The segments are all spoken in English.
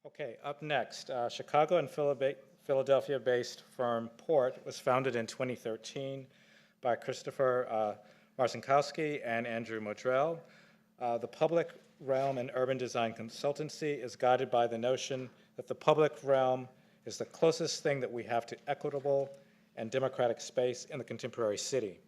Okay, up next, Chicago and Philadelphia-based firm Port was founded in 2013 by Christopher Marcinkoski and Andrew Moddrell. The public realm and urban design consultancy is guided by the notion that the public realm is the closest thing that we have to equitable and democratic space in the contemporary city.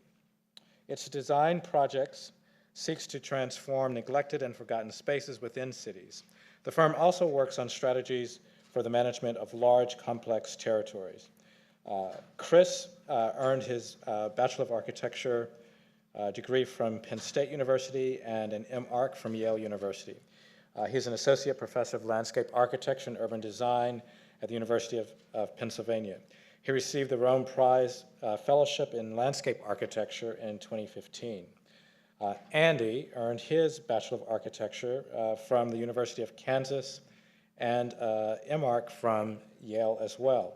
Its design projects seeks to transform neglected and forgotten spaces within cities. The firm also works on strategies for the management of large, complex territories. Chris earned his Bachelor of Architecture degree from Penn State University and an MArch from Yale University. He's an Associate Professor of Landscape Architecture and Urban Design at the University of Pennsylvania. He received the Rome Prize Fellowship in Landscape Architecture in 2015. Andy earned his Bachelor of Architecture from the University of Kansas and MArch from Yale as well.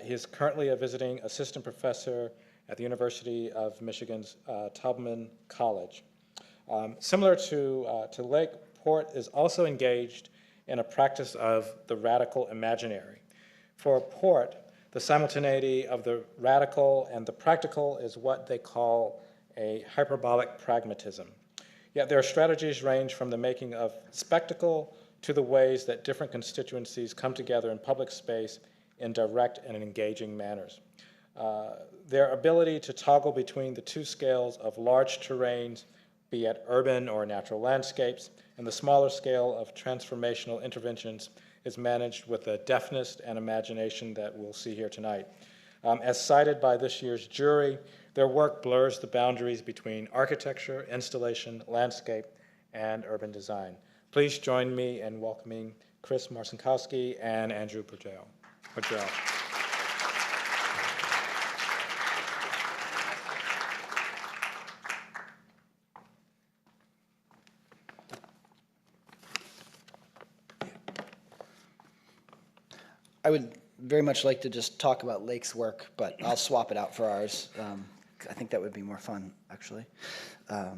He is currently a visiting assistant professor at the University of Michigan's Taubman College. Similar to Lake, Port is also engaged in a practice of the radical imaginary. For Port, the simultaneity of the radical and the practical is what they call a hyperbolic pragmatism. Yet their strategies range from the making of spectacle to the ways that different constituencies come together in public space in direct and engaging manners. Their ability to toggle between the two scales of large terrains, be it urban or natural landscapes, and the smaller scale of transformational interventions is managed with a deftness and imagination that we'll see here tonight. As cited by this year's jury, their work blurs the boundaries between architecture, installation, landscape, and urban design. Please join me in welcoming Chris Marcinkoski and Andrew Moddrell. I would very much like to just talk about Lake's work, but I'll swap it out for ours. I think that would be more fun, actually. I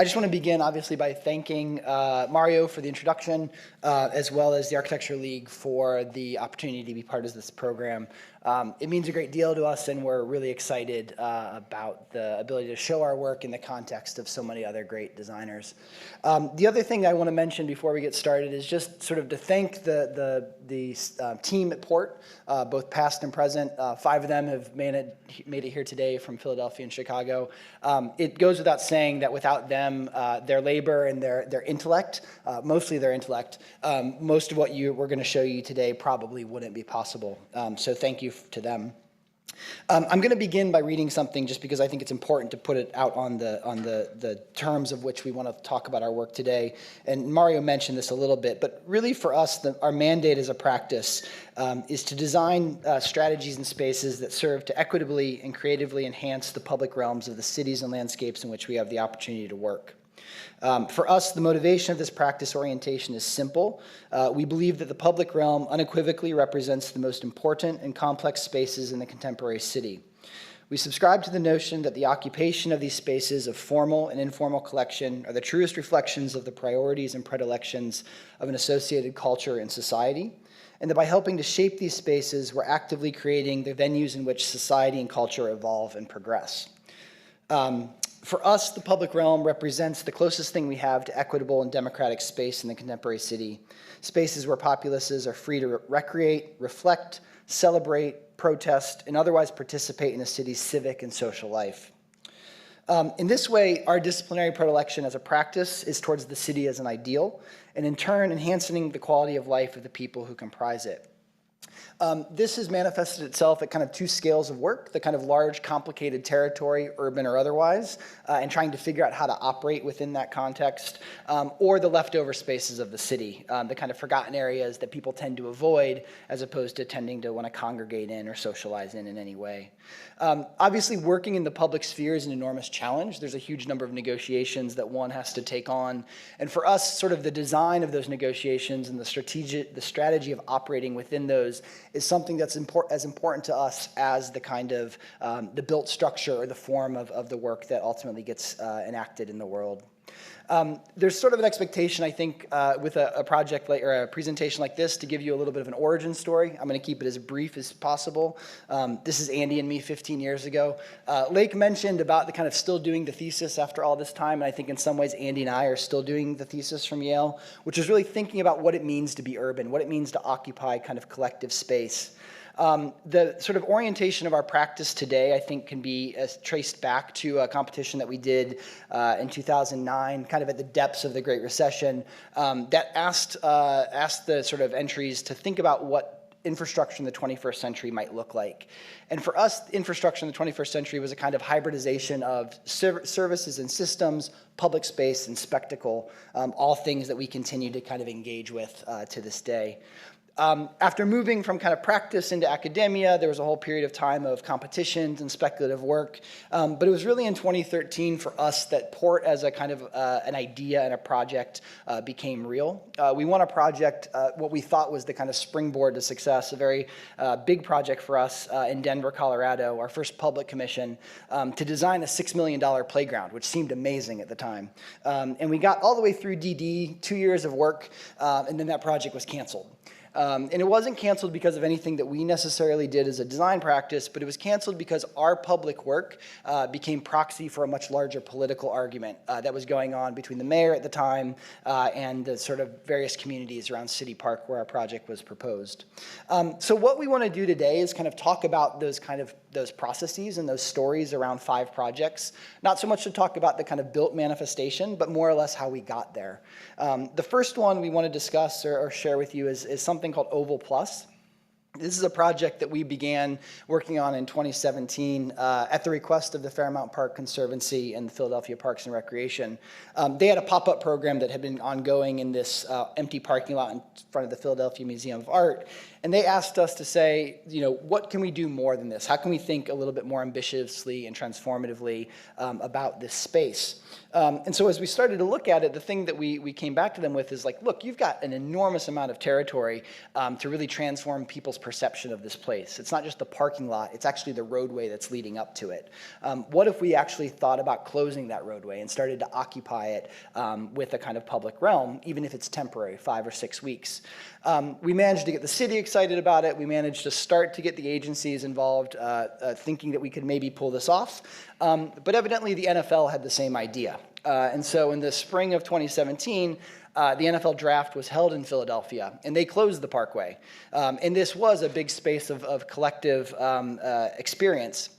just want to begin, obviously, by thanking Mario for the introduction, as well as the Architecture League for the opportunity to be part of this program. It means a great deal to us, and we're really excited about the ability to show our work in the context of so many other great designers. The other thing I want to mention before we get started is just sort of to thank the team at Port, both past and present. 5 of them have made it here today from Philadelphia and Chicago. It goes without saying that without them, their labor and their intellect, mostly their intellect, most of what we're going to show you today probably wouldn't be possible. So thank you to them. I'm going to begin by reading something just because I think it's important to put it out on the terms of which we want to talk about our work today. And Mario mentioned this a little bit, but really for us, our mandate as a practice is to design strategies and spaces that serve to equitably and creatively enhance the public realms of the cities and landscapes in which we have the opportunity to work. For us, the motivation of this practice orientation is simple. We believe that the public realm unequivocally represents the most important and complex spaces in the contemporary city. We subscribe to the notion that the occupation of these spaces of formal and informal collection are the truest reflections of the priorities and predilections of an associated culture and society, and that by helping to shape these spaces, we're actively creating the venues in which society and culture evolve and progress. For us, the public realm represents the closest thing we have to equitable and democratic space in the contemporary city, spaces where populaces are free to recreate, reflect, celebrate, protest, and otherwise participate in the city's civic and social life. In this way, our disciplinary predilection as a practice is towards the city as an ideal, and in turn, enhancing the quality of life of the people who comprise it. This has manifested itself at kind of 2 scales of work, the kind of large, complicated territory, urban or otherwise, and trying to figure out how to operate within that context, or the leftover spaces of the city, the kind of forgotten areas that people tend to avoid as opposed to tending to want to congregate in or socialize in any way. Obviously, working in the public sphere is an enormous challenge. There's a huge number of negotiations that one has to take on. And for us, sort of the design of those negotiations and the strategy of operating within those is something that's as important to us as the kind of the built structure or the form of the work that ultimately gets enacted in the world. There's sort of an expectation, I think, with a project like, or a presentation like this, to give you a little bit of an origin story. I'm going to keep it as brief as possible. This is Andy and me 15 years ago. Lake mentioned about the kind of still doing the thesis after all this time, and I think in some ways Andy and I are still doing the thesis from Yale, which is really thinking about what it means to be urban, what it means to occupy kind of collective space. The sort of orientation of our practice today, I think, can be traced back to a competition that we did in 2009, kind of at the depths of the Great Recession, that asked the sort of entries to think about what infrastructure in the 21st century might look like. And for us, infrastructure in the 21st century was a kind of hybridization of services and systems, public space and spectacle, all things that we continue to kind of engage with to this day. After moving from kind of practice into academia, there was a whole period of time of competitions and speculative work. But it was really in 2013 for us that Port as a kind of an idea and a project became real. We won a project, what we thought was the kind of springboard to success, a very big project for us in Denver, Colorado, our first public commission, to design a $6 million playground, which seemed amazing at the time. And we got all the way through DD, 2 years of work, and then that project was canceled. And it wasn't canceled because of anything that we necessarily did as a design practice, but it was canceled because our public work became proxy for a much larger political argument that was going on between the mayor at the time and the sort of various communities around City Park where our project was proposed. So what we want to do today is kind of talk about those processes and those stories around 5 projects. Not so much to talk about the kind of built manifestation, but more or less how we got there. The first one we want to discuss or share with you is something called Oval Plus. This is a project that we began working on in 2017 at the request of the Fairmount Park Conservancy and the Philadelphia Parks and Recreation. They had a pop-up program that had been ongoing in this empty parking lot in front of the Philadelphia Museum of Art. And they asked us to say, what can we do more than this? How can we think a little bit more ambitiously and transformatively about this space? And so as we started to look at it, the thing that we came back to them with is like, look, you've got an enormous amount of territory to really transform people's perception of this place. It's not just the parking lot, it's actually the roadway that's leading up to it. What if we actually thought about closing that roadway and started to occupy it with a kind of public realm, even if it's temporary, 5 or 6 weeks? We managed to get the city excited about it. We managed to start to get the agencies involved, thinking that we could maybe pull this off. But evidently the NFL had the same idea. And so in the spring of 2017, the NFL draft was held in Philadelphia, and they closed the parkway. And this was a big space of collective experience.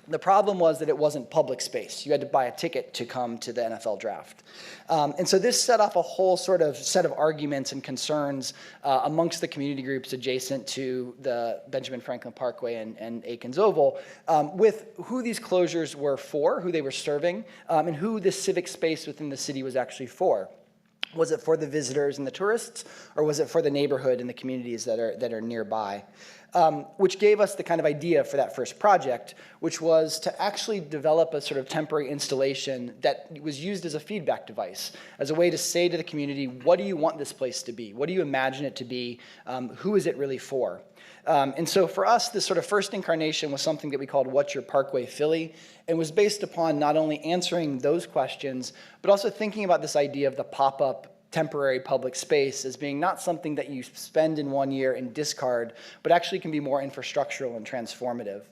The problem was that it wasn't public space. You had to buy a ticket to come to the NFL draft. And so this set off a whole sort of set of arguments and concerns amongst the community groups adjacent to the Benjamin Franklin Parkway and Aikens Oval with who these closures were for, who they were serving, and who this civic space within the city was actually for. Was it for the visitors and the tourists, or was it for the neighborhood and the communities that are nearby? Which gave us the kind of idea for that first project, which was to actually develop a sort of temporary installation that was used as a feedback device, as a way to say to the community, what do you want this place to be? What do you imagine it to be? Who is it really for? And so for us, this sort of first incarnation was something that we called What's Your Parkway Philly, and was based upon not only answering those questions, but also thinking about this idea of the pop-up temporary public space as being not something that you spend in 1 year and discard, but actually can be more infrastructural and transformative.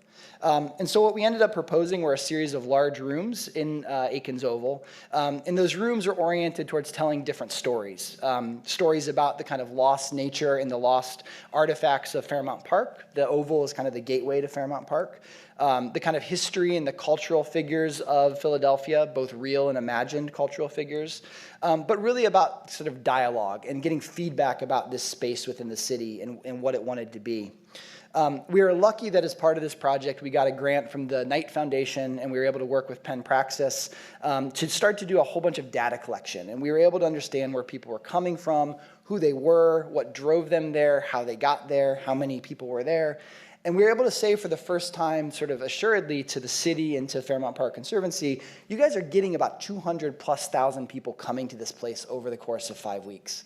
And so what we ended up proposing were a series of large rooms in Aikens Oval. And those rooms are oriented towards telling different stories. Stories about the kind of lost nature and the lost artifacts of Fairmount Park. The Oval is kind of the gateway to Fairmount Park. The kind of history and the cultural figures of Philadelphia, both real and imagined cultural figures, but really about sort of dialogue and getting feedback about this space within the city and what it wanted to be. We were lucky that as part of this project, we got a grant from the Knight Foundation, and we were able to work with Penn Praxis to start to do a whole bunch of data collection. And we were able to understand where people were coming from, who they were, what drove them there, how they got there, how many people were there. And we were able to say for the first time, sort of assuredly, to the city and to Fairmount Park Conservancy, you guys are getting about 200,000+ people coming to this place over the course of 5 weeks.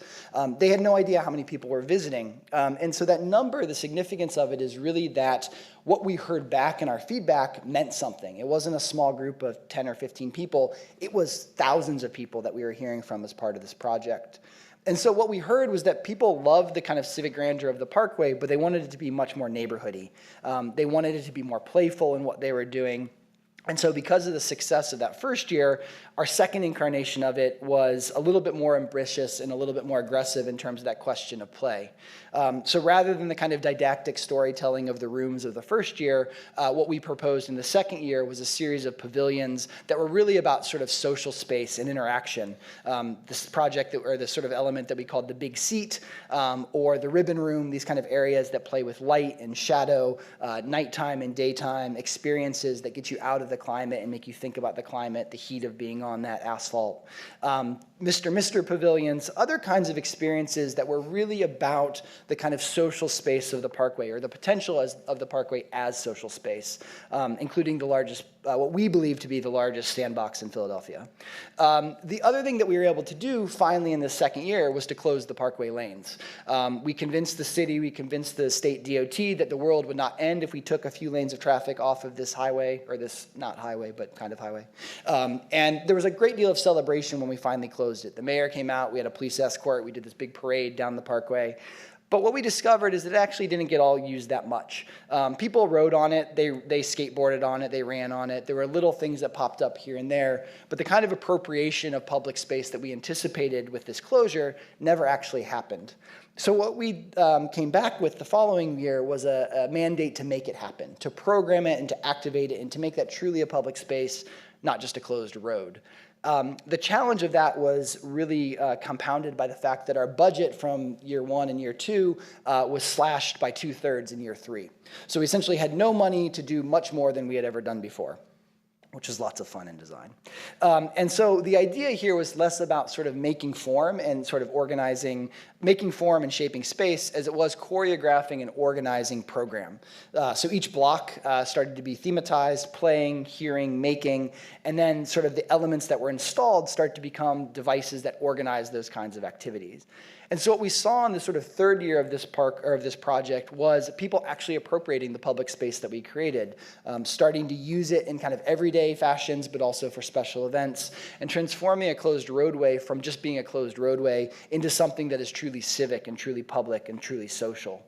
They had no idea how many people were visiting. And so that number, the significance of it is really that what we heard back in our feedback meant something. It wasn't a small group of 10 or 15 people. It was thousands of people that we were hearing from as part of this project. And so what we heard was that people loved the kind of civic grandeur of the parkway, but they wanted it to be much more neighborhoody. They wanted it to be more playful in what they were doing. And so because of the success of that first year, our second incarnation of it was a little bit more ambitious and a little bit more aggressive in terms of that question of play. So rather than the kind of didactic storytelling of the rooms of the first year, what we proposed in the second year was a series of pavilions that were really about sort of social space and interaction. This project, or this sort of element that we called the big seat, or the ribbon room, these kind of areas that play with light and shadow, nighttime and daytime, experiences that get you out of the climate and make you think about the climate, the heat of being on that asphalt. Mr. Pavilions, other kinds of experiences that were really about the kind of social space of the parkway, or the potential of the parkway as social space, including the largest, what we believe to be the largest sandbox in Philadelphia. The other thing that we were able to do finally in the second year was to close the parkway lanes. We convinced the city, we convinced the state DOT that the world would not end if we took a few lanes of traffic off of this highway, or this, not highway, but kind of highway. And there was a great deal of celebration when we finally closed it. The mayor came out, we had a police escort, we did this big parade down the parkway. But what we discovered is that it actually didn't get all used that much. People rode on it, they skateboarded on it, they ran on it. There were little things that popped up here and there, but the kind of appropriation of public space that we anticipated with this closure never actually happened. So what we came back with the following year was a mandate to make it happen, to program it and to activate it and to make that truly a public space, not just a closed road. The challenge of that was really compounded by the fact that our budget from year 1 and year 2 was slashed by 2/3 in year 3. So we essentially had no money to do much more than we had ever done before, which is lots of fun in design. And so the idea here was less about sort of making form and sort of organizing, making form and shaping space as it was choreographing and organizing program. So each block started to be thematized, playing, hearing, making, and then sort of the elements that were installed start to become devices that organize those kinds of activities. And so what we saw in the sort of third year of this park, or of this project, was people actually appropriating the public space that we created, starting to use it in kind of everyday fashions, but also for special events, and transforming a closed roadway from just being a closed roadway into something that is truly civic and truly public and truly social.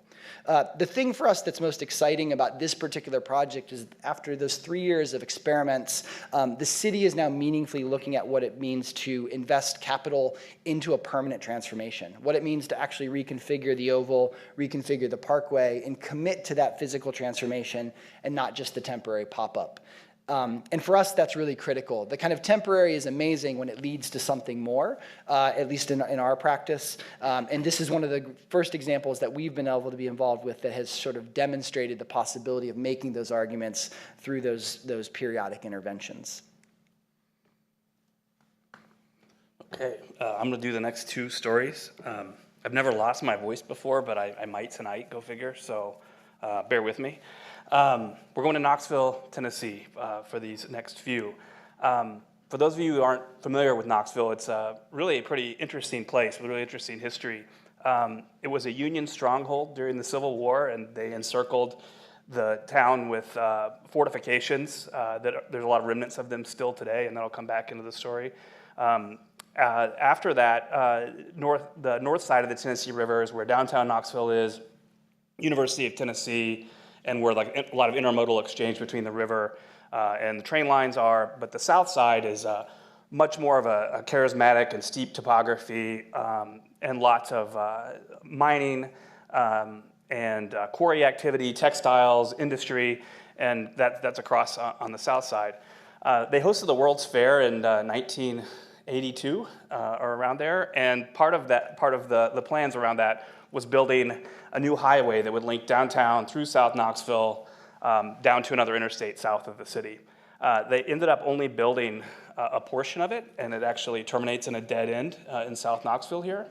The thing for us that's most exciting about this particular project is after those 3 years of experiments, the city is now meaningfully looking at what it means to invest capital into a permanent transformation, what it means to actually reconfigure the oval, reconfigure the parkway, and commit to that physical transformation and not just the temporary pop-up. And for us, that's really critical. The kind of temporary is amazing when it leads to something more, at least in our practice. And this is one of the first examples that we've been able to be involved with that has sort of demonstrated the possibility of making those arguments through those periodic interventions. Okay, I'm going to do the next 2 stories. I've never lost my voice before, but I might tonight, go figure, so bear with me. We're going to Knoxville, Tennessee for these next few. For those of you who aren't familiar with Knoxville, it's really a pretty interesting place with really interesting history. It was a Union stronghold during the Civil War, and they encircled the town with fortifications. There's a lot of remnants of them still today, and that'll come back into the story. After that, the north side of the Tennessee River is where downtown Knoxville is, University of Tennessee, and where like a lot of intermodal exchange between the river and the train lines are. But the south side is much more of a charismatic and steep topography, and lots of mining and quarry activity, textiles, industry, and that's across on the south side. They hosted the World's Fair in 1982 or around there, and part of the plans around that was building a new highway that would link downtown through South Knoxville down to another interstate south of the city. They ended up only building a portion of it, and it actually terminates in a dead end in South Knoxville here.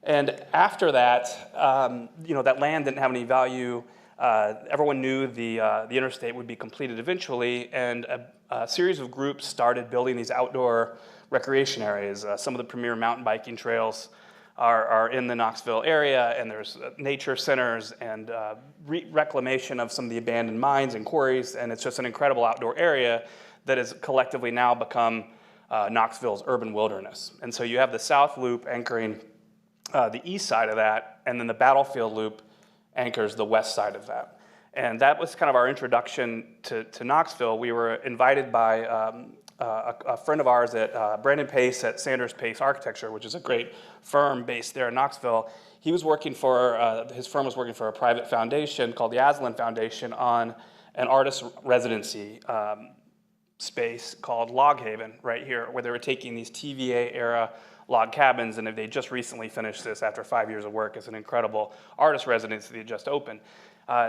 And after that, that land didn't have any value. Everyone knew the interstate would be completed eventually, and a series of groups started building these outdoor recreation areas. Some of the premier mountain biking trails are in the Knoxville area, and there's nature centers and reclamation of some of the abandoned mines and quarries, and it's just an incredible outdoor area that has collectively now become Knoxville's urban wilderness. And so you have the South Loop anchoring the east side of that, and then the Battlefield Loop anchors the west side of that. And that was kind of our introduction to Knoxville. We were invited by a friend of ours at Brandon Pace at Sanders Pace Architecture, which is a great firm based there in Knoxville. He was working for, his firm was working for a private foundation called the Aslan Foundation on an artist residency space called Log Haven right here, where they were taking these TVA era log cabins, and they just recently finished this after 5 years of work. It's an incredible artist residency that just opened.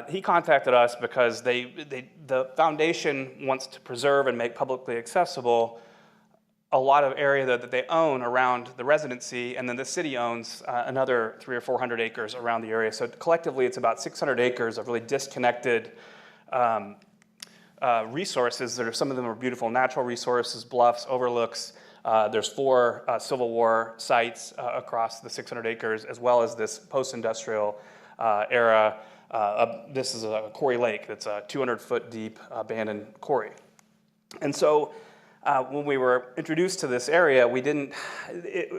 He contacted us because the foundation wants to preserve and make publicly accessible a lot of area that they own around the residency, and then the city owns another 300 or 400 acres around the area. So collectively, it's about 600 acres of really disconnected resources. Some of them are beautiful natural resources, bluffs, overlooks. There's 4 Civil War sites across the 600 acres, as well as this post-industrial era. This is a Quarry Lake that's a 200-foot deep abandoned quarry. And so when we were introduced to this area,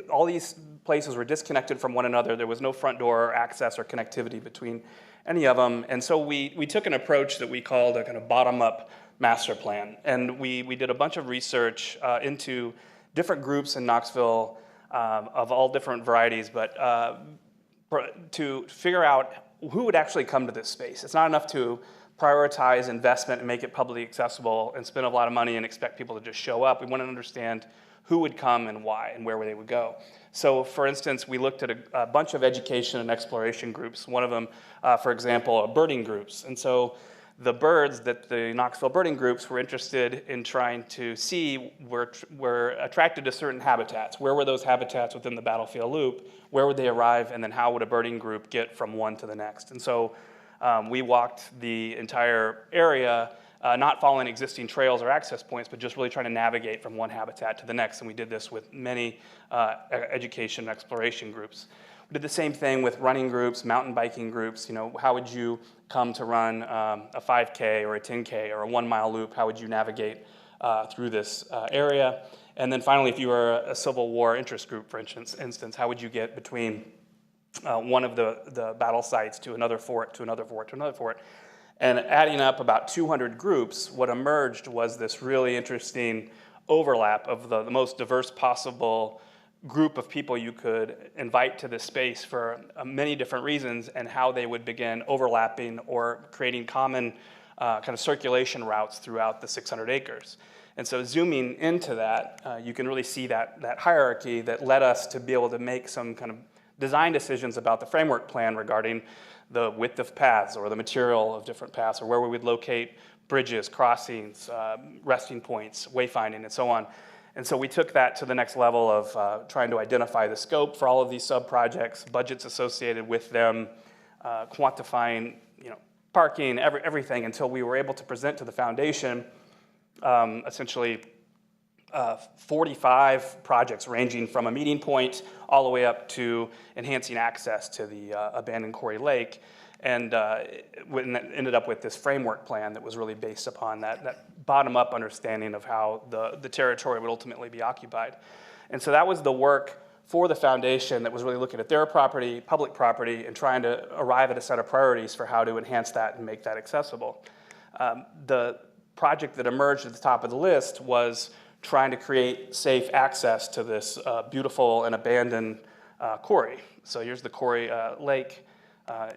all these places were disconnected from one another. There was no front door access or connectivity between any of them. And so we took an approach that we called a kind of bottom-up master plan. And we did a bunch of research into different groups in Knoxville of all different varieties, but to figure out who would actually come to this space. It's not enough to prioritize investment and make it publicly accessible and spend a lot of money and expect people to just show up. We want to understand who would come and why and where they would go. So for instance, we looked at a bunch of education and exploration groups. One of them, for example, are birding groups. And so the birds that the Knoxville birding groups were interested in trying to see were attracted to certain habitats. Where were those habitats within the Battlefield Loop? Where would they arrive? And then how would a birding group get from one to the next? And so we walked the entire area, not following existing trails or access points, but just really trying to navigate from one habitat to the next. And we did this with many education and exploration groups. We did the same thing with running groups, mountain biking groups. How would you come to run a 5K or a 10K or a 1 mile loop? How would you navigate through this area? And then finally, if you were a Civil War interest group, for instance, how would you get between one of the battle sites to another fort, to another fort, to another fort? And adding up about 200 groups, what emerged was this really interesting overlap of the most diverse possible group of people you could invite to this space for many different reasons, and how they would begin overlapping or creating common kind of circulation routes throughout the 600 acres. And so zooming into that, you can really see that hierarchy that led us to be able to make some kind of design decisions about the framework plan regarding the width of paths or the material of different paths, or where we would locate bridges, crossings, resting points, wayfinding, and so on. And so we took that to the next level of trying to identify the scope for all of these sub-projects, budgets associated with them, quantifying parking, everything, until we were able to present to the foundation essentially 45 projects ranging from a meeting point all the way up to enhancing access to the abandoned Quarry Lake. And ended up with this framework plan that was really based upon that bottom-up understanding of how the territory would ultimately be occupied. And so that was the work for the foundation that was really looking at their property, public property, and trying to arrive at a set of priorities for how to enhance that and make that accessible. The project that emerged at the top of the list was trying to create safe access to this beautiful and abandoned quarry. So here's the Quarry Lake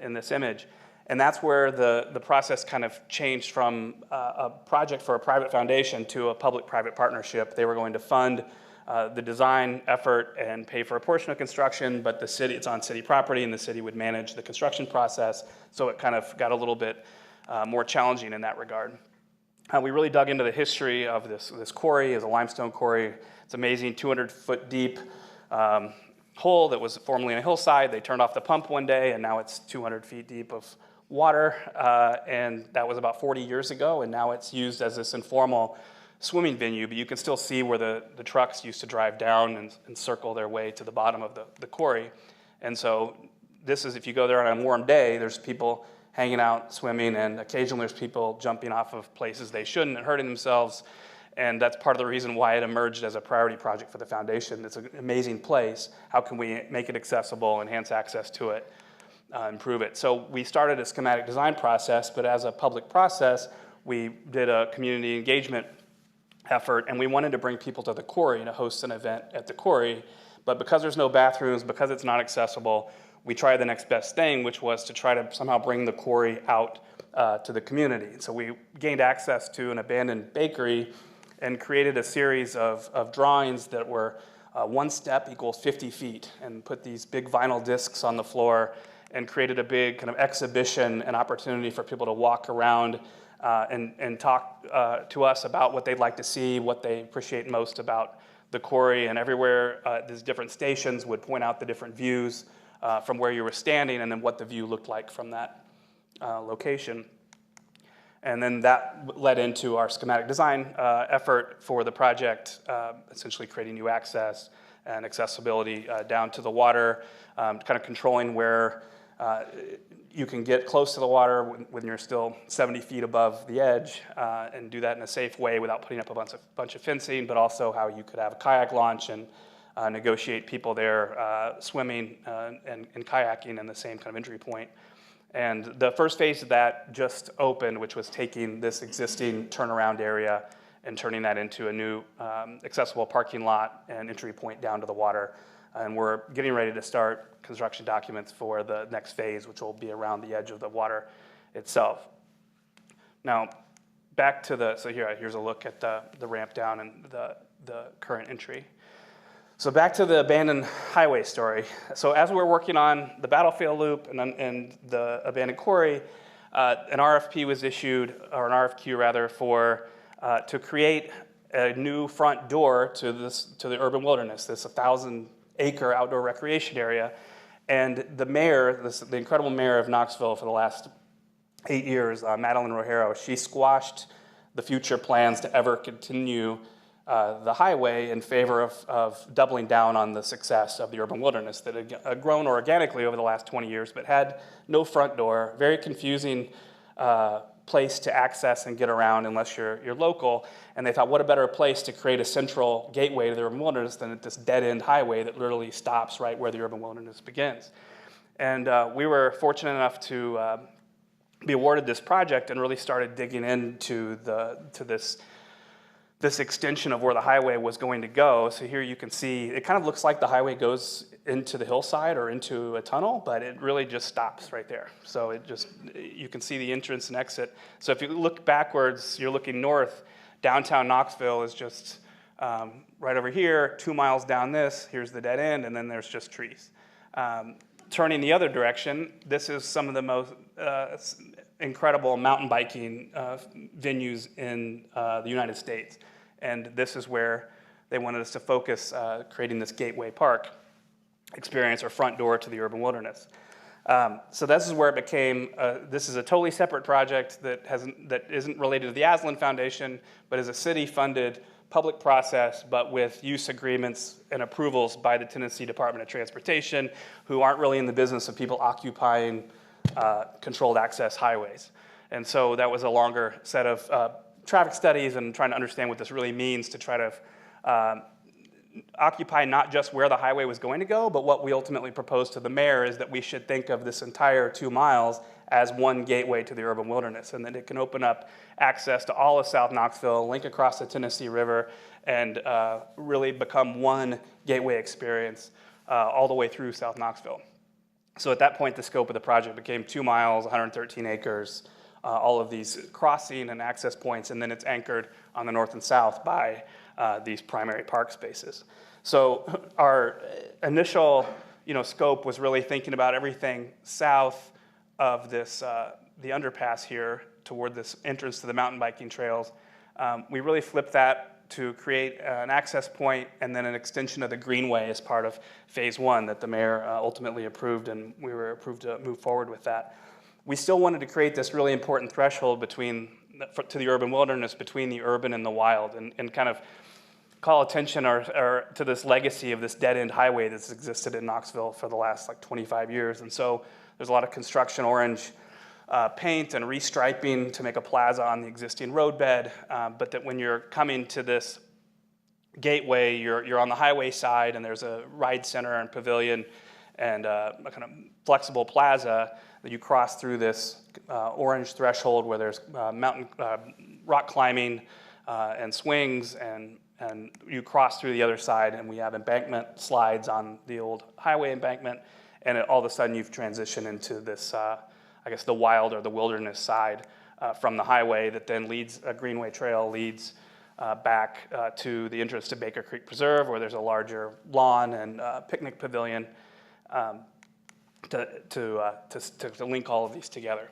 in this image. And that's where the process kind of changed from a project for a private foundation to a public-private partnership. They were going to fund the design effort and pay for a portion of construction, but it's on city property, and the city would manage the construction process. So it kind of got a little bit more challenging in that regard. We really dug into the history of this quarry. It's a limestone quarry. It's amazing, 200-foot deep. hole that was formerly in a hillside. They turned off the pump one day, and now it's 200 feet deep of water, and that was about 40 years ago, and now it's used as this informal swimming venue, but you can still see where the trucks used to drive down and circle their way to the bottom of the quarry. And so this is, if you go there on a warm day, there's people hanging out, swimming, and occasionally there's people jumping off of places they shouldn't and hurting themselves. And that's part of the reason why it emerged as a priority project for the foundation. It's an amazing place. How can we make it accessible, enhance access to it, improve it? So we started a schematic design process, but as a public process, we did a community engagement effort, and we wanted to bring people to the quarry and to host an event at the quarry. But because there's no bathrooms, because it's not accessible, we tried the next best thing, which was to try to somehow bring the quarry out to the community. So we gained access to an abandoned bakery and created a series of drawings that were one step equals 50 feet, and put these big vinyl discs on the floor and created a big kind of exhibition and opportunity for people to walk around and talk to us about what they'd like to see, what they appreciate most about the quarry. And everywhere, these different stations would point out the different views from where you were standing, and then what the view looked like from that location. And then that led into our schematic design effort for the project, essentially creating new access and accessibility down to the water, kind of controlling where you can get close to the water when you're still 70 feet above the edge, and do that in a safe way without putting up a bunch of fencing, but also how you could have a kayak launch and negotiate people there swimming and kayaking in the same kind of entry point. And the first phase of that just opened, which was taking this existing turnaround area and turning that into a new accessible parking lot and entry point down to the water. And we're getting ready to start construction documents for the next phase, which will be around the edge of the water itself. Now, back to so here's a look at the ramp down and the current entry. So back to the abandoned highway story. So as we're working on the battlefield loop and the abandoned quarry, an RFP was issued, or an RFQ rather, to create a new front door to the urban wilderness, this 1,000-acre outdoor recreation area. And the mayor, the incredible mayor of Knoxville for the last 8 years, Madeline Rogero, she squashed the future plans to ever continue the highway in favor of doubling down on the success of the urban wilderness that had grown organically over the last 20 years, but had no front door, very confusing place to access and get around unless you're local. And they thought, what a better place to create a central gateway to the urban wilderness than at this dead-end highway that literally stops right where the urban wilderness begins. And we were fortunate enough to be awarded this project and really started digging into this extension of where the highway was going to go. So here you can see, it kind of looks like the highway goes into the hillside or into a tunnel, but it really just stops right there. So you can see the entrance and exit. So if you look backwards, you're looking north, downtown Knoxville is just right over here, 2 miles down this, here's the dead end, and then there's just trees. Turning the other direction, this is some of the most incredible mountain biking venues in the United States. And this is where they wanted us to focus, creating this gateway park experience or front door to the urban wilderness. So this is where it became, this is a totally separate project that isn't related to the Aslan Foundation, but is a city-funded public process, but with use agreements and approvals by the Tennessee Department of Transportation, who aren't really in the business of people occupying controlled access highways. And so that was a longer set of traffic studies and trying to understand what this really means to try to occupy not just where the highway was going to go, but what we ultimately proposed to the mayor is that we should think of this entire 2 miles as one gateway to the urban wilderness, and that it can open up access to all of South Knoxville, link across the Tennessee River, and really become one gateway experience all the way through South Knoxville. So at that point, the scope of the project became 2 miles, 113 acres, all of these crossing and access points, and then it's anchored on the north and south by these primary park spaces. So our initial scope was really thinking about everything south of this, the underpass here toward this entrance to the mountain biking trails. We really flipped that to create an access point and then an extension of the greenway as part of phase one that the mayor ultimately approved, and we were approved to move forward with that. We still wanted to create this really important threshold to the urban wilderness between the urban and the wild, and kind of call attention to this legacy of this dead-end highway that's existed in Knoxville for the last like 25 years. And so there's a lot of construction orange paint and restriping to make a plaza on the existing roadbed, but that when you're coming to this gateway, you're on the highway side, and there's a ride center and pavilion and a kind of flexible plaza that you cross through this orange threshold where there's mountain rock climbing and swings, and you cross through the other side, and we have embankment slides on the old highway embankment, and all of a sudden you've transitioned into this, I guess, the wild or the wilderness side from the highway that then leads, a greenway trail leads back to the entrance to Baker Creek Preserve, where there's a larger lawn and picnic pavilion to link all of these together.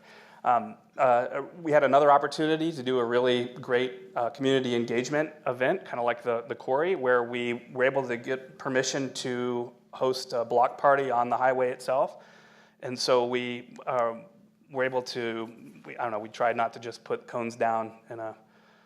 We had another opportunity to do a really great community engagement event, kind of like the Quarry, where we were able to get permission to host a block party on the highway itself. And so we were able to, we tried not to just put cones down in a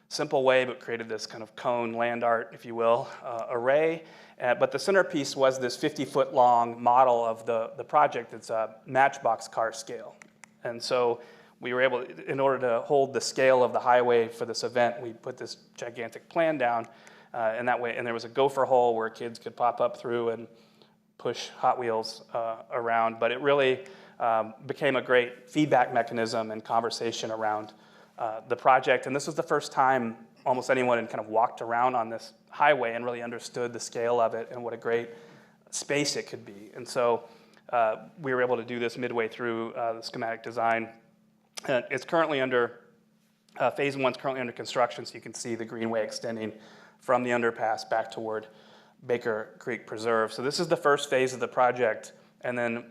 simple way, but created this kind of cone land art, if you will, array. But the centerpiece was this 50-foot long model of the project. It's a matchbox car scale. And so we were able, in order to hold the scale of the highway for this event, we put this gigantic plan down, and that way, and there was a gopher hole where kids could pop up through and push Hot Wheels around. But it really became a great feedback mechanism and conversation around the project. And this was the first time almost anyone had kind of walked around on this highway and really understood the scale of it and what a great space it could be. And so we were able to do this midway through the schematic design. It's currently under, phase one's currently under construction, so you can see the greenway extending from the underpass back toward Baker Creek Preserve. So this is the first phase of the project, and then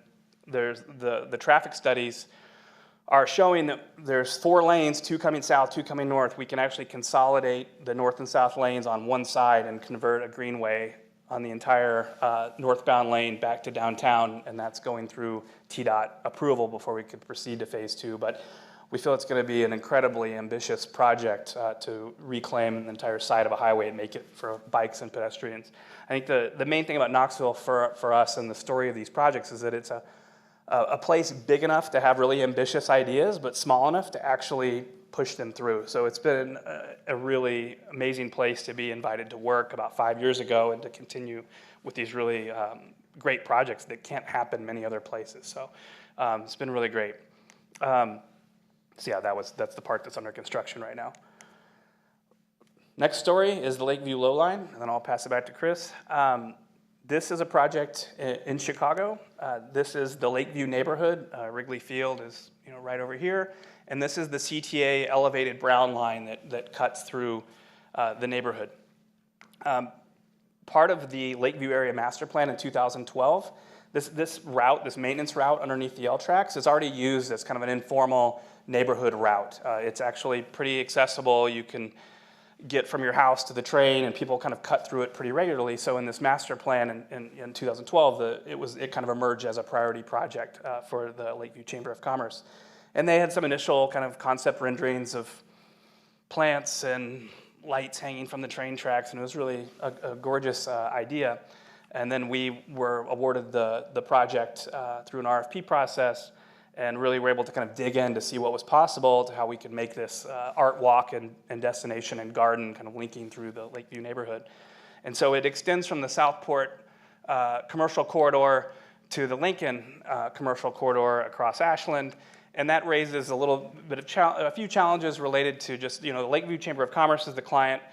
there's the traffic studies are showing that there's 4 lanes, 2 coming south, 2 coming north. We can actually consolidate the north and south lanes on one side and convert a greenway on the entire northbound lane back to downtown, and that's going through TDOT approval before we could proceed to phase 2. But we feel it's going to be an incredibly ambitious project to reclaim an entire side of a highway and make it for bikes and pedestrians. I think the main thing about Knoxville for us and the story of these projects is that it's a place big enough to have really ambitious ideas, but small enough to actually push them through. So it's been a really amazing place to be invited to work about 5 years ago and to continue with these really great projects that can't happen many other places. So it's been really great. So yeah, that's the part that's under construction right now. Next story is the Lakeview Low Line, and then I'll pass it back to Chris. This is a project in Chicago. This is the Lakeview neighborhood. Wrigley Field is right over here. And this is the CTA elevated brown line that cuts through the neighborhood. Part of the Lakeview area master plan in 2012, this route, this maintenance route underneath the L tracks is already used as kind of an informal neighborhood route. It's actually pretty accessible. You can get from your house to the train, and people kind of cut through it pretty regularly. So in this master plan in 2012, it kind of emerged as a priority project for the Lakeview Chamber of Commerce. And they had some initial kind of concept renderings of plants and lights hanging from the train tracks, and it was really a gorgeous idea. And then we were awarded the project through an RFP process, and really were able to kind of dig in to see what was possible, to how we could make this art walk and destination and garden kind of linking through the Lakeview neighborhood. And so it extends from the Southport commercial corridor to the Lincoln commercial corridor across Ashland, and that raises a little bit of a few challenges related to just, the Lakeview Chamber of Commerce is the client.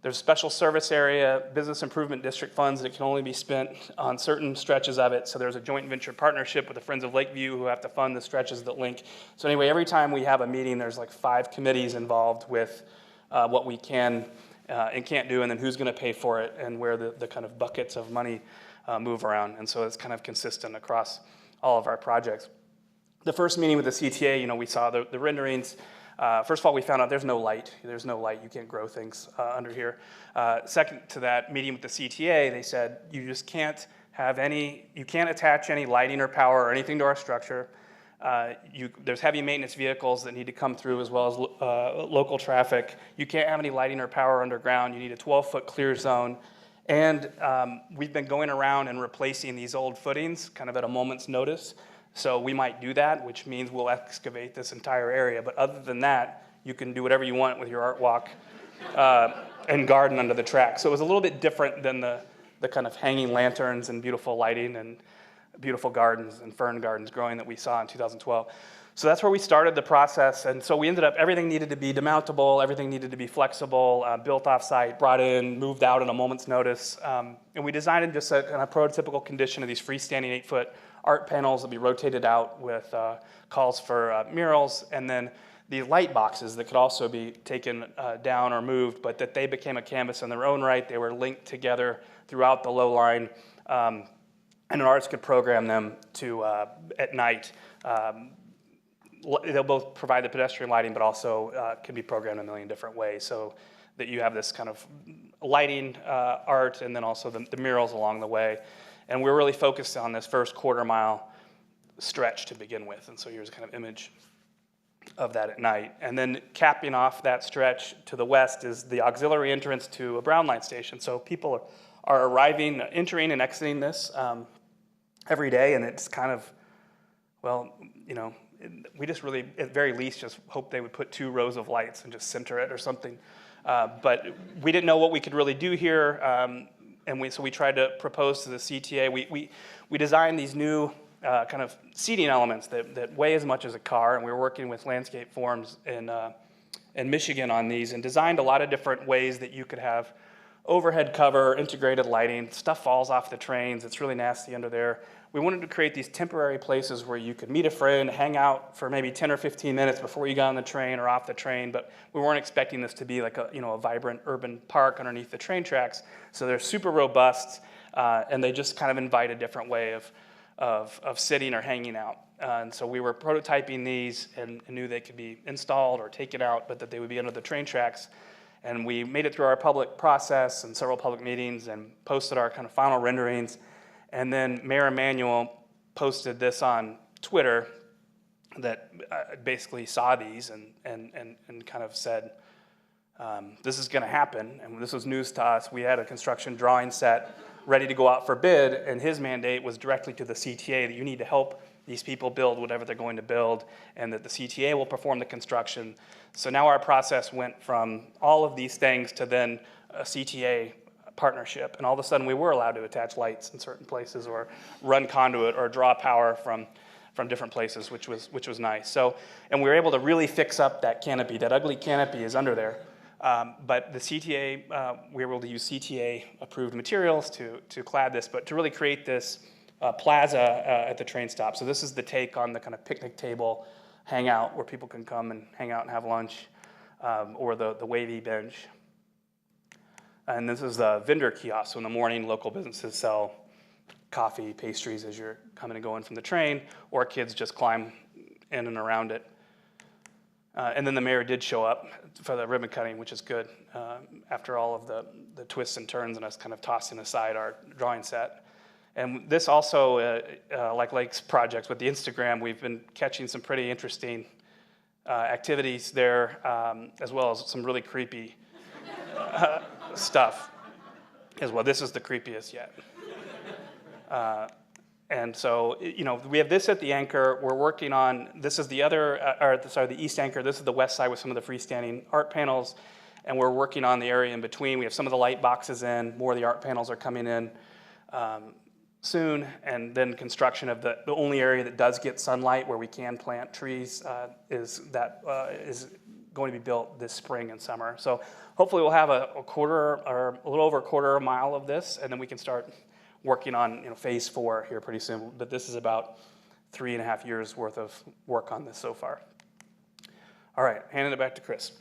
There's special service area, business improvement district funds that can only be spent on certain stretches of it. So there's a joint venture partnership with the Friends of Lakeview who have to fund the stretches that link. So anyway, every time we have a meeting, there's like 5 committees involved with what we can and can't do, and then who's going to pay for it, and where the kind of buckets of money move around. And so it's kind of consistent across all of our projects. The first meeting with the CTA, we saw the renderings. First of all, we found out there's no light. There's no light. You can't grow things under here. Second to that, meeting with the CTA, they said you just can't have you can't attach any lighting or power or anything to our structure. There's heavy maintenance vehicles that need to come through as well as local traffic. You can't have any lighting or power underground. You need a 12-foot clear zone. And we've been going around and replacing these old footings kind of at a moment's notice. So we might do that, which means we'll excavate this entire area. But other than that, you can do whatever you want with your art walk and garden under the track. So it was a little bit different than the kind of hanging lanterns and beautiful lighting and beautiful gardens and fern gardens growing that we saw in 2012. So that's where we started the process. And so we ended up, everything needed to be demountable, everything needed to be flexible, built off-site, brought in, moved out in a moment's notice. And we designed just a kind of prototypical condition of these freestanding 8-foot art panels that be rotated out with calls for murals, and then the light boxes that could also be taken down or moved, but that they became a canvas in their own right. They were linked together throughout the low line, and an artist could program them to, at night. They'll both provide the pedestrian lighting, but also can be programmed in a million different ways, so that you have this kind of lighting art, and then also the murals along the way. And we're really focused on this first quarter-mile stretch to begin with, and so here's a kind of image of that at night. And then capping off that stretch to the west is the auxiliary entrance to a brown line station. So people are arriving, entering and exiting this every day, and it's kind of, well, you know, we just really, at very least, just hope they would put 2 rows of lights and just center it or something. But we didn't know what we could really do here, and so we tried to propose to the CTA. We designed these new kind of seating elements that weigh as much as a car, and we were working with Landscape Forms in Michigan on these, and designed a lot of different ways that you could have overhead cover, integrated lighting. Stuff falls off the trains. It's really nasty under there. We wanted to create these temporary places where you could meet a friend, hang out for maybe 10 or 15 minutes before you got on the train or off the train, but we weren't expecting this to be like a vibrant urban park underneath the train tracks. So they're super robust, and they just kind of invite a different way of sitting or hanging out. And so we were prototyping these and knew they could be installed or taken out, but that they would be under the train tracks. And we made it through our public process and several public meetings and posted our kind of final renderings. And then Mayor Emanuel posted this on Twitter that basically saw these and kind of said, this is going to happen. And this was news to us. We had a construction drawing set ready to go out for bid, and his mandate was directly to the CTA that you need to help these people build whatever they're going to build, and that the CTA will perform the construction. So now our process went from all of these things to then a CTA partnership, and all of a sudden we were allowed to attach lights in certain places or run conduit or draw power from different places, which was nice. So, and we were able to really fix up that canopy. That ugly canopy is under there. But the CTA, we were able to use CTA-approved materials to clad this, but to really create this plaza at the train stop. So this is the take on the kind of picnic table hangout where people can come and hang out and have lunch, or the wavy bench. And this is the vendor kiosk. So in the morning, local businesses sell coffee, pastries as you're coming and going from the train, or kids just climb in and around it. And then the mayor did show up for the ribbon cutting, which is good, after all of the twists and turns and us kind of tossing aside our drawing set. And this also, like Lake's projects with the Instagram, we've been catching some pretty interesting activities there, as well as some really creepy stuff as well. This is the creepiest yet. And so, we have this at the anchor. We're working on, this is the the east anchor. This is the west side with some of the freestanding art panels. And we're working on the area in between. We have some of the light boxes in. More of the art panels are coming in soon. And then construction of the only area that does get sunlight where we can plant trees is going to be built this spring and summer. So hopefully we'll have a quarter or a little over a quarter mile of this, and then we can start working on phase 4 here pretty soon. But this is about 3.5 years worth of work on this so far. All right, handing it back to Chris.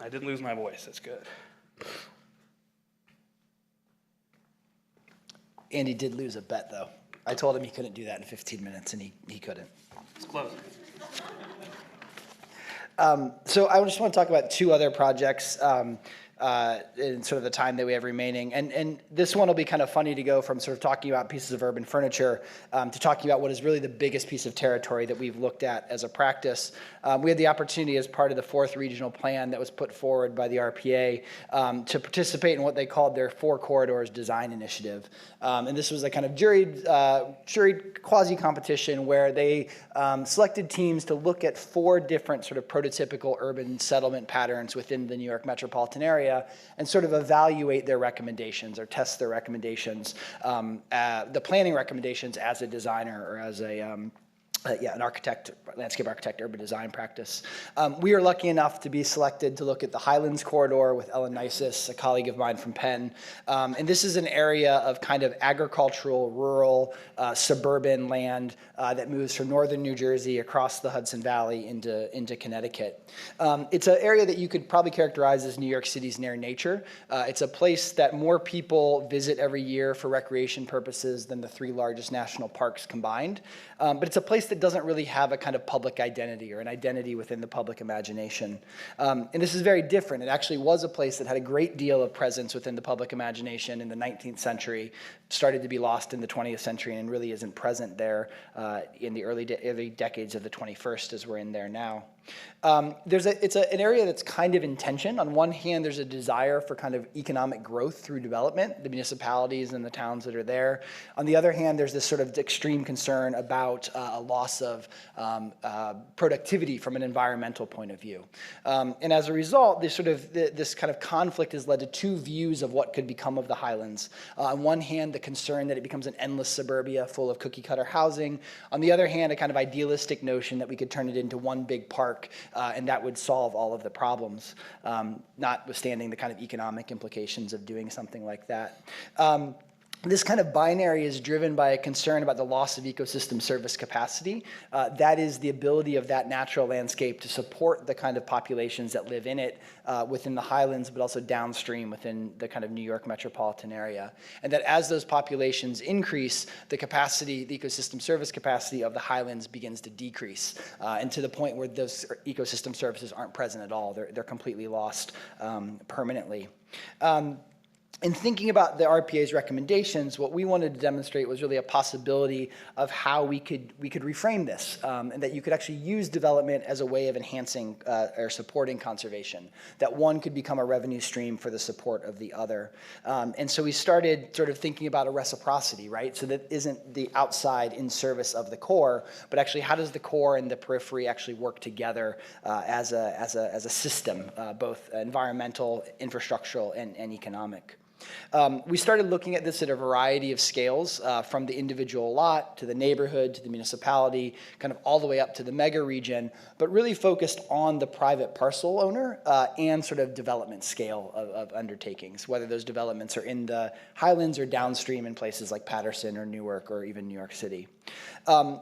I didn't lose my voice, that's good. Andy did lose a bet, though. I told him he couldn't do that in 15 minutes, and he couldn't. It's close. So I just want to talk about two other projects in sort of the time that we have remaining. And this one will be kind of funny to go from sort of talking about pieces of urban furniture to talking about what is really the biggest piece of territory that we've looked at as a practice. We had the opportunity as part of the 4th regional plan that was put forward by the RPA to participate in what they called their 4 Corridors Design Initiative. And this was a kind of juried quasi-competition where they selected teams to look at 4 different sort of prototypical urban settlement patterns within the New York metropolitan area and sort of evaluate their recommendations or test their recommendations, the planning recommendations as a designer or as an architect, landscape architect, urban design practice. We are lucky enough to be selected to look at the Highlands Corridor with Ellen Nisis, a colleague of mine from Penn. And this is an area of kind of agricultural, rural, suburban land that moves from northern New Jersey across the Hudson Valley into Connecticut. It's an area that you could probably characterize as New York City's near nature. It's a place that more people visit every year for recreation purposes than the 3 largest national parks combined. But it's a place that doesn't really have a kind of public identity or an identity within the public imagination. And this is very different. It actually was a place that had a great deal of presence within the public imagination in the 19th century, started to be lost in the 20th century, and really isn't present there in the early decades of the 21st as we're in there now. It's an area that's kind of in tension. On one hand, there's a desire for kind of economic growth through development, the municipalities and the towns that are there. On the other hand, there's this sort of extreme concern about a loss of productivity from an environmental point of view. And as a result, this kind of conflict has led to 2 views of what could become of the Highlands. On one hand, the concern that it becomes an endless suburbia full of cookie-cutter housing. On the other hand, a kind of idealistic notion that we could turn it into one big park and that would solve all of the problems, notwithstanding the kind of economic implications of doing something like that. This kind of binary is driven by a concern about the loss of ecosystem service capacity. That is the ability of that natural landscape to support the kind of populations that live in it within the Highlands, but also downstream within the kind of New York metropolitan area. And that as those populations increase, the ecosystem service capacity of the Highlands begins to decrease, and to the point where those ecosystem services aren't present at all. They're completely lost permanently. In thinking about the RPA's recommendations, what we wanted to demonstrate was really a possibility of how we could reframe this, and that you could actually use development as a way of enhancing or supporting conservation, that one could become a revenue stream for the support of the other. And so we started sort of thinking about a reciprocity, right? So that isn't the outside in service of the core, but actually how does the core and the periphery actually work together as a system, both environmental, infrastructural, and economic. We started looking at this at a variety of scales, from the individual lot to the neighborhood to the municipality, kind of all the way up to the mega region, but really focused on the private parcel owner and sort of development scale of undertakings, whether those developments are in the Highlands or downstream in places like Paterson or Newark or even New York City.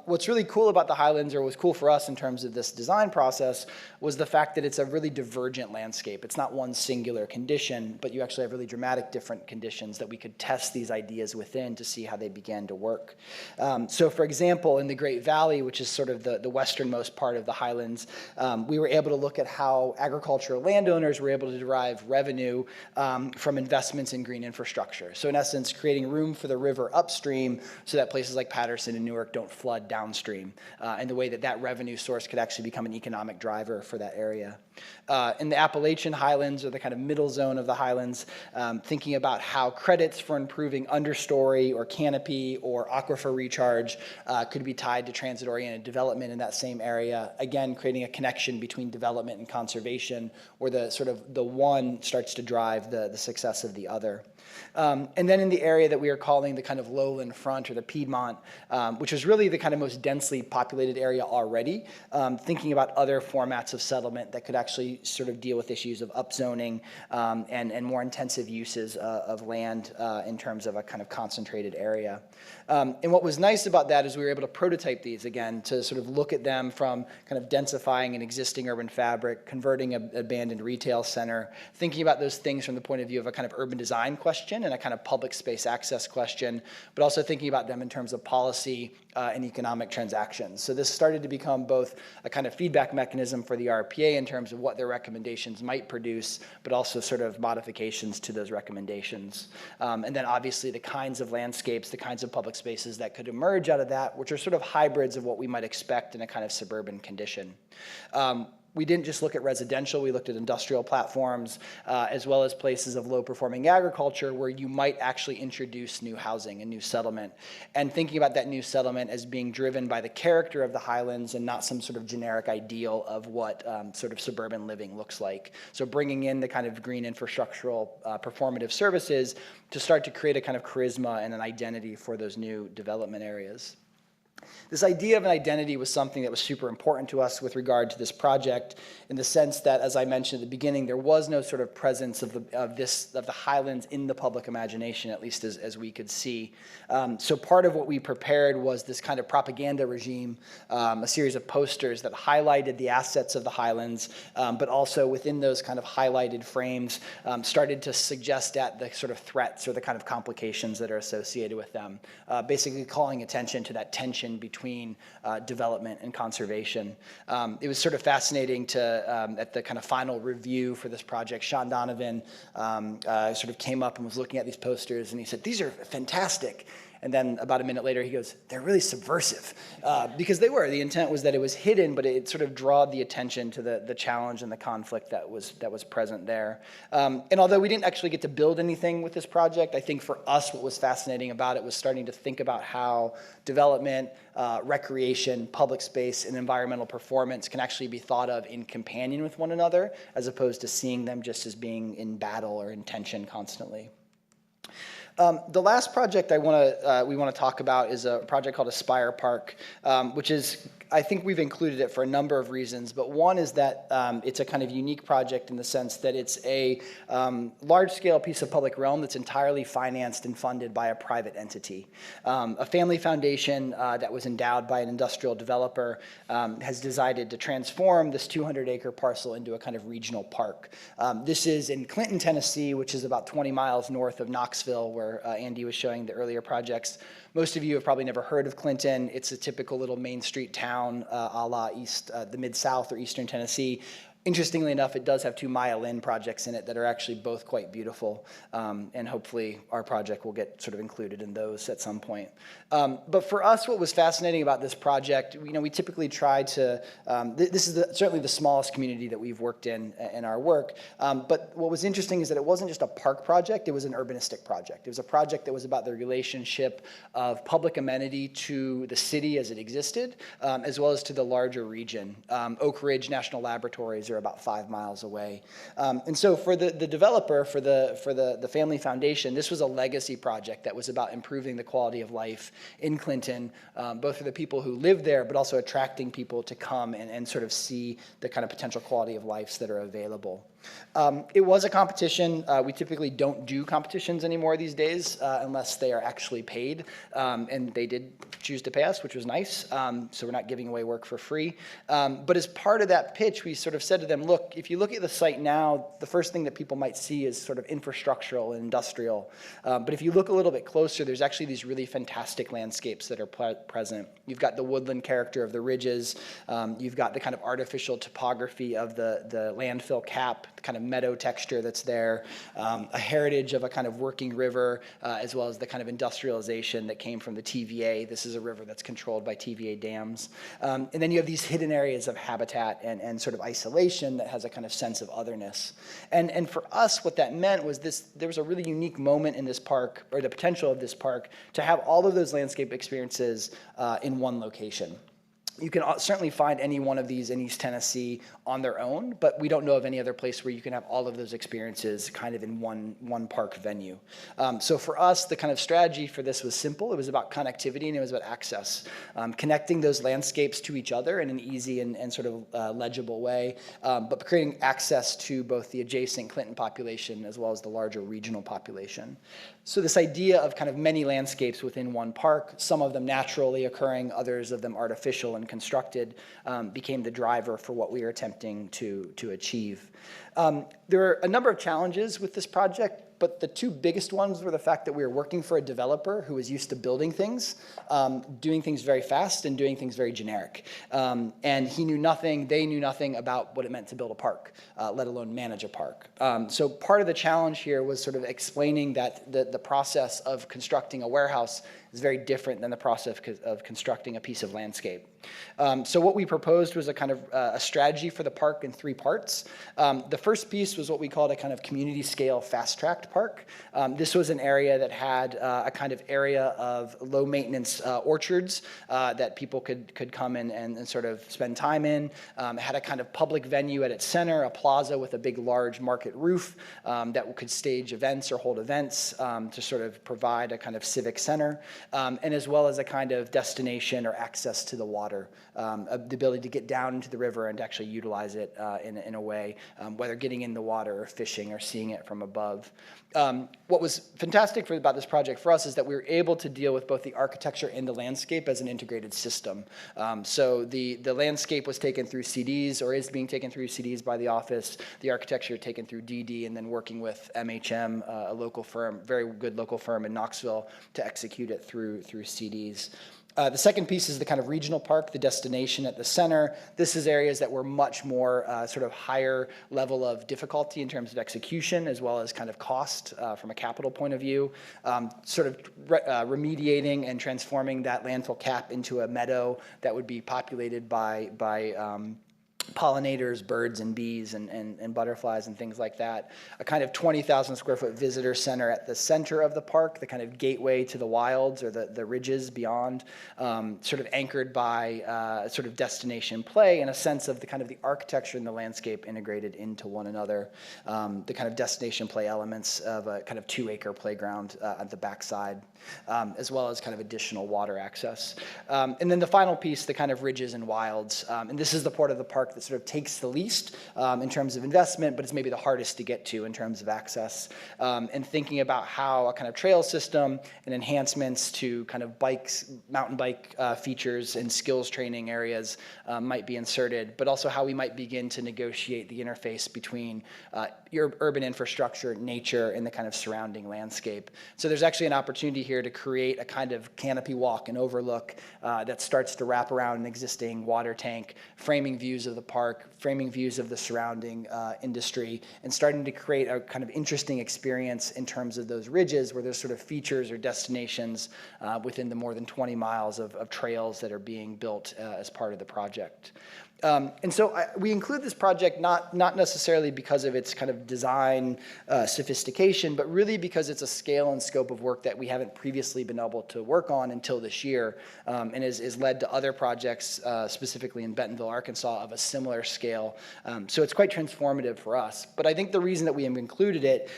What's really cool about the Highlands, or was cool for us in terms of this design process, was the fact that it's a really divergent landscape. It's not one singular condition, but you actually have really dramatic different conditions that we could test these ideas within to see how they began to work. So for example, in the Great Valley, which is sort of the westernmost part of the Highlands, we were able to look at how agricultural landowners were able to derive revenue from investments in green infrastructure. So in essence, creating room for the river upstream so that places like Paterson and Newark don't flood downstream, and the way that revenue source could actually become an economic driver for that area. In the Appalachian Highlands, or the kind of middle zone of the Highlands, thinking about how credits for improving understory or canopy or aquifer recharge could be tied to transit-oriented development in that same area, again, creating a connection between development and conservation, where the one starts to drive the success of the other. And then in the area that we are calling the kind of lowland front, or the Piedmont, which is really the kind of most densely populated area already, thinking about other formats of settlement that could actually sort of deal with issues of upzoning and more intensive uses of land in terms of a kind of concentrated area. And what was nice about that is we were able to prototype these again, to sort of look at them from kind of densifying an existing urban fabric, converting an abandoned retail center, thinking about those things from the point of view of a kind of urban design question and a kind of public space access question, but also thinking about them in terms of policy and economic transactions. So this started to become both a kind of feedback mechanism for the RPA in terms of what their recommendations might produce, but also sort of modifications to those recommendations. And then obviously the kinds of landscapes, the kinds of public spaces that could emerge out of that, which are sort of hybrids of what we might expect in a kind of suburban condition. We didn't just look at residential, we looked at industrial platforms, as well as places of low-performing agriculture where you might actually introduce new housing and new settlement. And thinking about that new settlement as being driven by the character of the Highlands and not some sort of generic ideal of what sort of suburban living looks like. So bringing in the kind of green infrastructural performative services to start to create a kind of charisma and an identity for those new development areas. This idea of an identity was something that was super important to us with regard to this project in the sense that, as I mentioned at the beginning, there was no sort of presence of the Highlands in the public imagination, at least as we could see. So part of what we prepared was this kind of propaganda regime, a series of posters that highlighted the assets of the Highlands, but also within those kind of highlighted frames started to suggest at the sort of threats or the kind of complications that are associated with them, basically calling attention to that tension between development and conservation. It was sort of fascinating to, at the kind of final review for this project, Sean Donovan sort of came up and was looking at these posters and he said, "These are fantastic." And then about a minute later, he goes, "They're really subversive," because they were. The intent was that it was hidden, but it sort of drawed the attention to the challenge and the conflict that was present there. And although we didn't actually get to build anything with this project, I think for us what was fascinating about it was starting to think about how development, recreation, public space, and environmental performance can actually be thought of in companion with one another, as opposed to seeing them just as being in battle or in tension constantly. The last project we want to talk about is a project called Aspire Park, which is, I think we've included it for a number of reasons, but one is that it's a kind of unique project in the sense that it's a large-scale piece of public realm that's entirely financed and funded by a private entity. A family foundation that was endowed by an industrial developer has decided to transform this 200-acre parcel into a kind of regional park. This is in Clinton, Tennessee, which is about 20 miles north of Knoxville, where Andy was showing the earlier projects. Most of you have probably never heard of Clinton. It's a typical little Main Street town a la the Mid-South or Eastern Tennessee. Interestingly enough, it does have 2 Mile Inn projects in it that are actually both quite beautiful, and hopefully our project will get sort of included in those at some point. But for us, what was fascinating about this project, we typically try to, this is certainly the smallest community that we've worked in our work, but what was interesting is that it wasn't just a park project, it was an urbanistic project. It was a project that was about the relationship of public amenity to the city as it existed, as well as to the larger region. Oak Ridge National Laboratories are about 5 miles away. And so for the developer, for the family foundation, this was a legacy project that was about improving the quality of life in Clinton, both for the people who live there, but also attracting people to come and sort of see the kind of potential quality of lives that are available. It was a competition. We typically don't do competitions anymore these days unless they are actually paid, and they did choose to pay us, which was nice, so we're not giving away work for free. But as part of that pitch, we sort of said to them, look, if you look at the site now, the first thing that people might see is sort of infrastructural and industrial. But if you look a little bit closer, there's actually these really fantastic landscapes that are present. You've got the woodland character of the ridges. You've got the kind of artificial topography of the landfill cap, the kind of meadow texture that's there, a heritage of a kind of working river, as well as the kind of industrialization that came from the TVA. This is a river that's controlled by TVA dams. And then you have these hidden areas of habitat and sort of isolation that has a kind of sense of otherness. And for us, what that meant was there was a really unique moment in this park, or the potential of this park, to have all of those landscape experiences in one location. You can certainly find any one of these in East Tennessee on their own, but we don't know of any other place where you can have all of those experiences kind of in one park venue. So for us, the kind of strategy for this was simple. It was about connectivity and it was about access. Connecting those landscapes to each other in an easy and sort of legible way, but creating access to both the adjacent Clinton population as well as the larger regional population. So this idea of kind of many landscapes within one park, some of them naturally occurring, others of them artificial and constructed, became the driver for what we are attempting to achieve. There are a number of challenges with this project. but the two biggest ones were the fact that we were working for a developer who was used to building things, doing things very fast and doing things very generic. And he knew nothing, they knew nothing about what it meant to build a park, let alone manage a park. So part of the challenge here was sort of explaining that the process of constructing a warehouse is very different than the process of constructing a piece of landscape. So what we proposed was a kind of a strategy for the park in 3 parts. The first piece was what we called a kind of community scale fast-tracked park. This was an area that had a kind of area of low maintenance orchards that people could come in and sort of spend time in. It had a kind of public venue at its center, a plaza with a big large market roof that could stage events or hold events to sort of provide a kind of civic center, and as well as a kind of destination or access to the water, the ability to get down into the river and to actually utilize it in a way, whether getting in the water or fishing or seeing it from above. What was fantastic about this project for us is that we were able to deal with both the architecture and the landscape as an integrated system. So the landscape was taken through CDs, or is being taken through CDs by the office, the architecture taken through DD, and then working with MHM, a local firm, very good local firm in Knoxville, to execute it through CDs. The second piece is the kind of regional park, the destination at the center. This is areas that were much more sort of higher level of difficulty in terms of execution, as well as kind of cost from a capital point of view. Sort of remediating and transforming that landfill cap into a meadow that would be populated by pollinators, birds and bees and butterflies and things like that. A kind of 20,000 square foot visitor center at the center of the park, the kind of gateway to the wilds or the ridges beyond, sort of anchored by sort of destination play and a sense of the kind of the architecture and the landscape integrated into one another. The kind of destination play elements of a kind of 2-acre playground at the backside, as well as kind of additional water access. And then the final piece, the kind of ridges and wilds. And this is the part of the park that sort of takes the least in terms of investment, but it's maybe the hardest to get to in terms of access. And thinking about how a kind of trail system and enhancements to kind of bikes, mountain bike features and skills training areas might be inserted, but also how we might begin to negotiate the interface between urban infrastructure, nature, and the kind of surrounding landscape. So there's actually an opportunity here to create a kind of canopy walk and overlook that starts to wrap around an existing water tank, framing views of the park, framing views of the surrounding industry, and starting to create a kind of interesting experience in terms of those ridges where there's sort of features or destinations within the more than 20 miles of trails that are being built as part of the project. And so we include this project not necessarily because of its kind of design sophistication, but really because it's a scale and scope of work that we haven't previously been able to work on until this year, and is led to other projects, specifically in Bentonville, Arkansas, of a similar scale. So it's quite transformative for us. But I think the reason that we have included it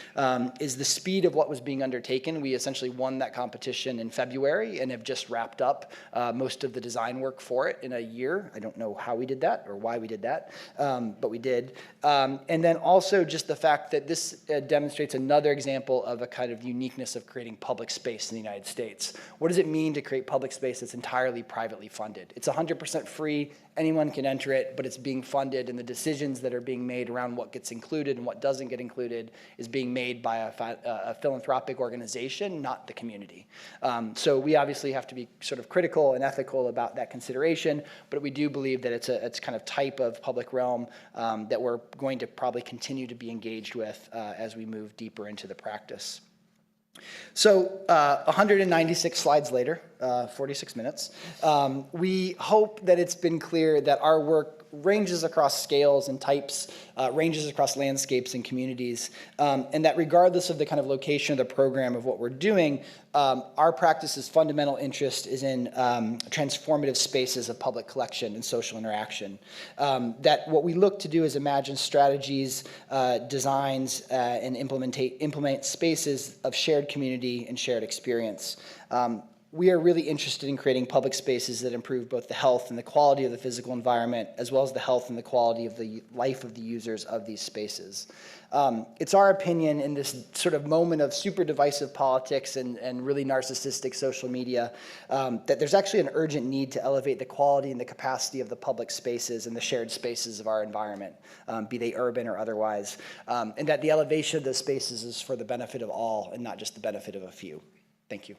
is the speed of what was being undertaken. We essentially won that competition in February and have just wrapped up most of the design work for it in a year. I don't know how we did that or why we did that, but we did. And then also just the fact that this demonstrates another example of a kind of uniqueness of creating public space in the United States. What does it mean to create public space that's entirely privately funded? It's 100% free, anyone can enter it, but it's being funded, and the decisions that are being made around what gets included and what doesn't get included is being made by a philanthropic organization, not the community. So we obviously have to be sort of critical and ethical about that consideration, but we do believe that it's kind of type of public realm that we're going to probably continue to be engaged with as we move deeper into the practice. So 196 slides later, 46 minutes, we hope that it's been clear that our work ranges across scales and types, ranges across landscapes and communities, and that regardless of the kind of location of the program of what we're doing, our practice's fundamental interest is in transformative spaces of public collection and social interaction. That what we look to do is imagine strategies, designs, and implement spaces of shared community and shared experience. we are really interested in creating public spaces that improve both the health and the quality of the physical environment, as well as the health and the quality of the life of the users of these spaces. It's our opinion in this sort of moment of super divisive politics and really narcissistic social media that there's actually an urgent need to elevate the quality and the capacity of the public spaces and the shared spaces of our environment, be they urban or otherwise, and that the elevation of those spaces is for the benefit of all and not just the benefit of a few. Thank you.